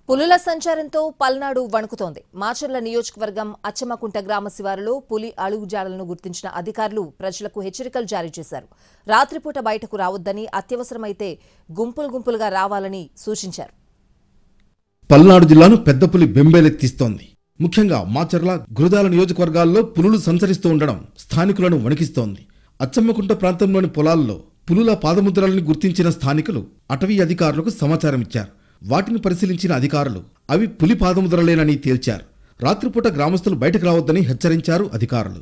పులుల సంచారంతో పల్నాడు వణుకుతోంది. మాచర్ల నియోజకవర్గం అచ్చమకుంట గ్రామ శివారులో పులి అడుగుజాడలను గుర్తించిన అధికారులు ప్రజలకు హెచ్చరికలు జారీ చేశారు. రాత్రిపూట బయటకు రావద్దని, అత్యవసరమైతే గుంపులుగా రావాలని సూచించారు. పల్నాడు జిల్లాను పెద్ద పులి బెంబేలెత్తిస్తోంది. ముఖ్యంగా మాచర్ల, గురజాల నియోజకవర్గాల్లో పులులు సంచరిస్తూ ఉండడం స్థానికులను వణికిస్తోంది. అచ్చమ్మకుంట ప్రాంతంలోని పొలాల్లో పులుల పాదముద్రలను గుర్తించిన స్థానికులు అటవీ అధికారులకు సమాచారం ఇచ్చారు. వాటిని పరిశీలించిన అధికారులు అవి పులి పాదముద్రలేనని తేల్చారు. రాత్రిపూట గ్రామస్తులు బయటకు రావద్దని హెచ్చరించారు అధికారులు.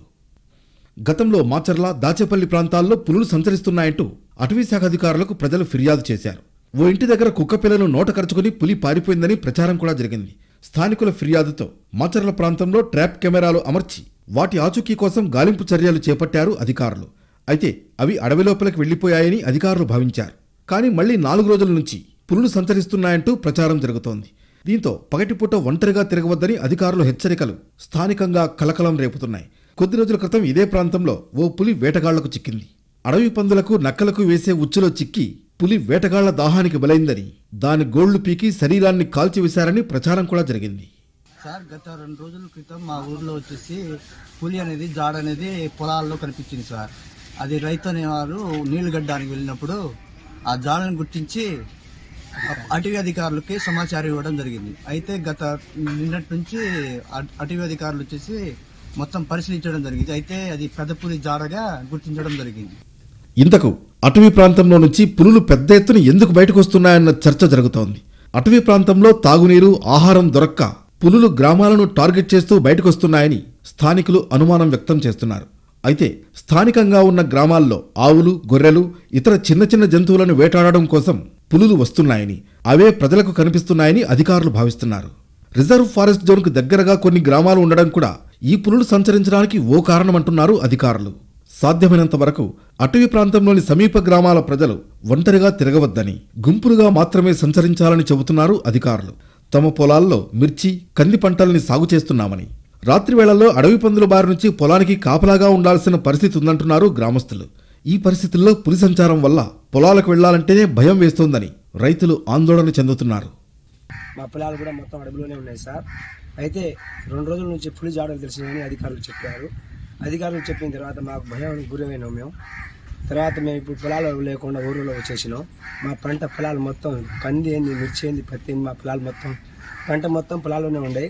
గతంలో మాచర్ల, దాచేపల్లి ప్రాంతాల్లో పులులు సంచరిస్తున్నాయంటూ అటవీశాఖ అధికారులకు ప్రజలు ఫిర్యాదు చేశారు. ఓ ఇంటి దగ్గర కుక్కపిల్లను నోట కరుచుకుని పులి పారిపోయిందని ప్రచారం కూడా జరిగింది. స్థానికుల ఫిర్యాదుతో మాచర్ల ప్రాంతంలో ట్రాప్ కెమెరాలు అమర్చి వాటి ఆచూకీ కోసం గాలింపు చర్యలు చేపట్టారు అధికారులు. అయితే అవి అడవి లోపలికి వెళ్లిపోయాయని అధికారులు భావించారు. కానీ మళ్లీ 4 రోజుల నుంచి పులులు సంచరిస్తున్నాయంటూ ప్రచారం జరుగుతోంది. దీంతో పగటిపూట ఒంటరిగా తిరగవద్దని అధికారులు హెచ్చరికలు స్థానికంగా కలకలం రేపుతున్నాయి. కొద్ది రోజుల క్రితం ఇదే ప్రాంతంలో ఓ పులి వేటగాళ్లకు చిక్కింది. అడవి పందులకు, నక్కలకు వేసే ఉచ్చులో చిక్కి పులి వేటగాళ్ల దాహానికి బలైందని, దాని గోళ్లు పీకి శరీరాన్ని కాల్చివేశారని ప్రచారం కూడా జరిగింది. సార్, గత 2 రోజుల క్రితం మా ఊర్లో వచ్చేసి పులి అనేది జాడ అనేది పొలాల్లో కనిపించింది సార్. అది రైతు అనేవారు నీళ్లు గడ్డానికి వెళ్ళినప్పుడు ఆ జాడను గుర్తించి అటవీ అధికారులకి సమాచారం ఇవ్వడం జరిగింది. అయితే గత నిన్నటి నుంచి అటవీ అధికారులు వచ్చేసి మొత్తం పరిశీలించడం జరిగింది. అయితే అది పెద్ద పులి జాడగా గుర్తించడం జరిగింది. ఇంతకు అటవీ ప్రాంతంలో నుంచి పులులు పెద్ద ఎత్తున ఎందుకు బయటకు వస్తున్నాయన్న చర్చ జరుగుతోంది. అటవీ ప్రాంతంలో తాగునీరు, ఆహారం దొరక్క పులులు గ్రామాలను టార్గెట్ చేస్తూ బయటకొస్తున్నాయని స్థానికులు అనుమానం వ్యక్తం చేస్తున్నారు. అయితే స్థానికంగా ఉన్న గ్రామాల్లో ఆవులు, గొర్రెలు, ఇతర చిన్న జంతువులను వేటాడడం కోసం పులులు వస్తున్నాయని, అవే ప్రజలకు కనిపిస్తున్నాయని అధికారులు భావిస్తున్నారు. రిజర్వ్ ఫారెస్ట్ జోన్కు దగ్గరగా కొన్ని గ్రామాలు ఉండడం కూడా ఈ పులులు సంచరించడానికి ఓ కారణమంటున్నారు అధికారులు. సాధ్యమైనంత వరకు అటవీ ప్రాంతంలోని సమీప గ్రామాల ప్రజలు ఒంటరిగా తిరగవద్దని, గుంపులుగా మాత్రమే సంచరించాలని చెబుతున్నారు అధికారులు. తమ పొలాల్లో మిర్చి, కంది పంటల్ని సాగు చేస్తున్నామని, రాత్రి వేళల్లో అడవి పందుల బారి నుంచి పొలానికి కాపలాగా ఉండాల్సిన పరిస్థితి ఉందంటున్నారు గ్రామస్తులు. ఈ పరిస్థితుల్లో పులి సంచారం వల్ల పొలాలకు వెళ్లాలంటేనే భయం వేస్తోందని రైతులు ఆందోళన చెందుతున్నారు. మా పొలాలు కూడా మొత్తం అడవిలోనే ఉన్నాయి సార్. అయితే 2 రోజుల నుంచి పులి జాడలు తెలిసినాయని అధికారులు చెప్పారు. అధికారులు చెప్పిన తర్వాత మాకు భయానికి గురైనాం మేము. తర్వాత మేము ఇప్పుడు పొలాలు లేకుండా ఊరిలో వచ్చేసినాం. మా పంట పొలాలు మొత్తం కంది ఏంది, మిర్చి ఏంది, పత్తి ఏంది, మా పొలాలు మొత్తం పంట మొత్తం పొలాల్లోనే ఉండే.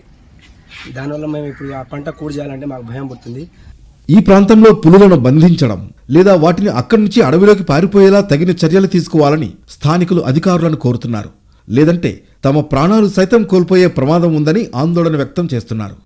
దానివల్ల మేము ఇప్పుడు ఆ పంట కూడి చేయాలంటే మాకు భయం పుడుతుంది. ఈ ప్రాంతంలో పులులను బంధించడం లేదా వాటిని అక్కడి నుంచి అడవిలోకి పారిపోయేలా తగిన చర్యలు తీసుకోవాలని స్థానికులు అధికారులను కోరుతున్నారు. లేదంటే తమ ప్రాణాలు సైతం కోల్పోయే ప్రమాదం ఉందని ఆందోళన వ్యక్తం చేస్తున్నారు.